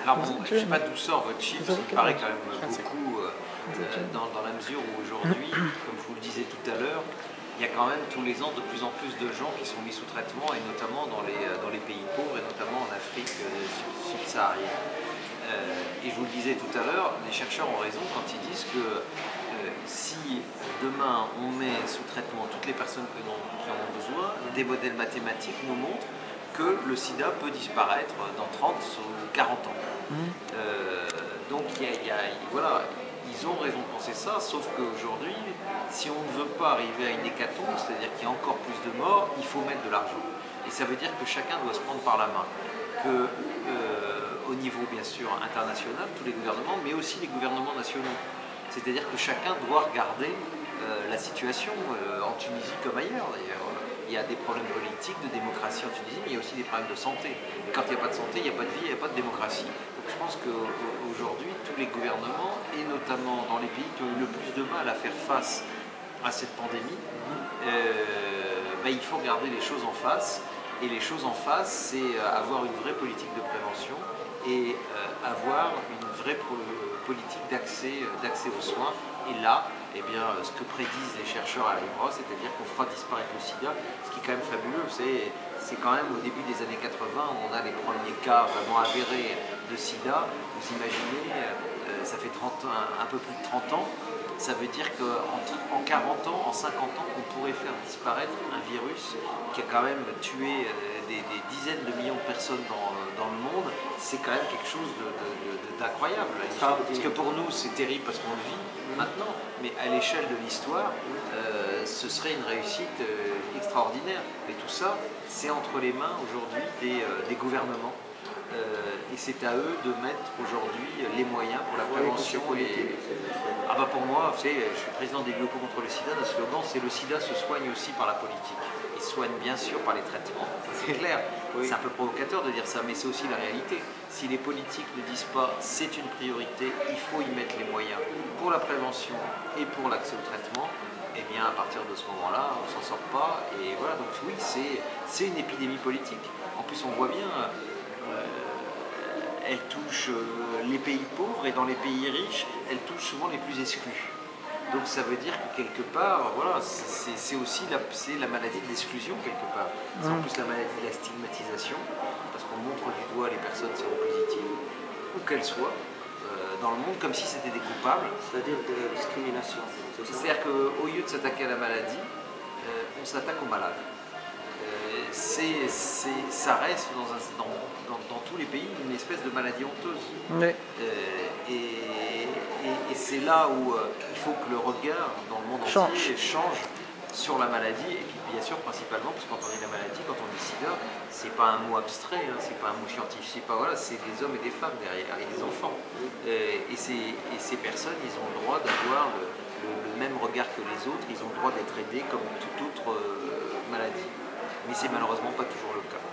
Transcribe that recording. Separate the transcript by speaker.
Speaker 1: Alors bon, je ne sais pas d'où sort votre chiffre, ça me paraît quand même beaucoup dans la mesure où aujourd'hui, comme je vous le disais tout à l'heure, il y a quand même tous les ans de plus en plus de gens qui sont mis sous traitement, et notamment dans les pays pauvres, et notamment en Afrique subsaharienne. Et je vous le disais tout à l'heure, les chercheurs ont raison quand ils disent que si demain on met sous traitement toutes les personnes qui en ont besoin, des modèles mathématiques nous montrent que le sida peut disparaître dans 30 ou 40 ans. Donc voilà, ils ont raison de penser ça, sauf qu'aujourd'hui, si on ne veut pas arriver à une hécatombe, c'est-à-dire qu'il y a encore plus de morts, il faut mettre de l'argent. Et ça veut dire que chacun doit se prendre par la main. Au niveau bien sûr international, tous les gouvernements, mais aussi les gouvernements nationaux. C'est-à-dire que chacun doit regarder la situation en Tunisie comme ailleurs d'ailleurs. Il y a des problèmes politiques, de démocratie en Tunisie, mais il y a aussi des problèmes de santé. Et quand il n'y a pas de santé, il n'y a pas de vie, il n'y a pas de démocratie. Donc je pense qu'aujourd'hui, tous les gouvernements, et notamment dans les pays qui ont eu le plus de mal à faire face à cette pandémie, il faut regarder les choses en face. Et les choses en face, c'est avoir une vraie politique de prévention et avoir une vraie politique d'accès aux soins. Et là, ce que prédisent les chercheurs à l'INRA, c'est-à-dire qu'on fera disparaître le sida, ce qui est quand même fabuleux, c'est quand même au début des années 80, on a les premiers cas vraiment avérés de sida. Vous imaginez, ça fait un peu plus de 30 ans, ça veut dire qu'en 40 ans, en 50 ans, on pourrait faire disparaître un virus qui a quand même tué des dizaines de millions de personnes dans le monde. C'est quand même quelque chose d'incroyable. Parce que pour nous, c'est terrible parce qu'on le vit maintenant, mais à l'échelle de l'histoire, ce serait une réussite extraordinaire. Et tout ça, c'est entre les mains aujourd'hui des gouvernements. Et c'est à eux de mettre aujourd'hui les moyens pour la prévention. Pour moi, je suis président des Locaux contre le sida, notre slogan c'est le sida se soigne aussi par la politique. Il se soigne bien sûr par les traitements, c'est clair. Oui. C'est un peu provocateur de dire ça, mais c'est aussi la réalité. Si les politiques ne disent pas c'est une priorité, il faut y mettre les moyens pour la prévention et pour l'accès au traitement, et bien à partir de ce moment-là, on ne s'en sort pas. Et voilà, donc oui, c'est une épidémie politique. En plus, on voit bien, elle touche les pays pauvres, et dans les pays riches, elle touche souvent les plus exclus. Donc ça veut dire que quelque part, voilà, c'est aussi la maladie de l'exclusion quelque part. C'est en plus la maladie de la stigmatisation, parce qu'on montre du doigt les personnes séropositives, où qu'elles soient, dans le monde, comme si c'était des coupables.
Speaker 2: C'est-à-dire de la discrimination.
Speaker 1: C'est-à-dire qu'au lieu de s'attaquer à la maladie, on s'attaque aux malades. Ça reste dans tous les pays une espèce de maladie honteuse.
Speaker 3: Ouais.
Speaker 1: Et c'est là où il faut que le regard dans le monde entier change sur la maladie, et puis bien sûr principalement, parce que quand on dit la maladie, quand on dit sida, c'est pas un mot abstrait, c'est pas un mot scientifique, c'est des hommes et des femmes derrière, et des enfants. Et ces personnes, ils ont le droit d'avoir le même regard que les autres, ils ont le droit d'être aidés comme toute autre maladie. Mais c'est malheureusement pas toujours le cas.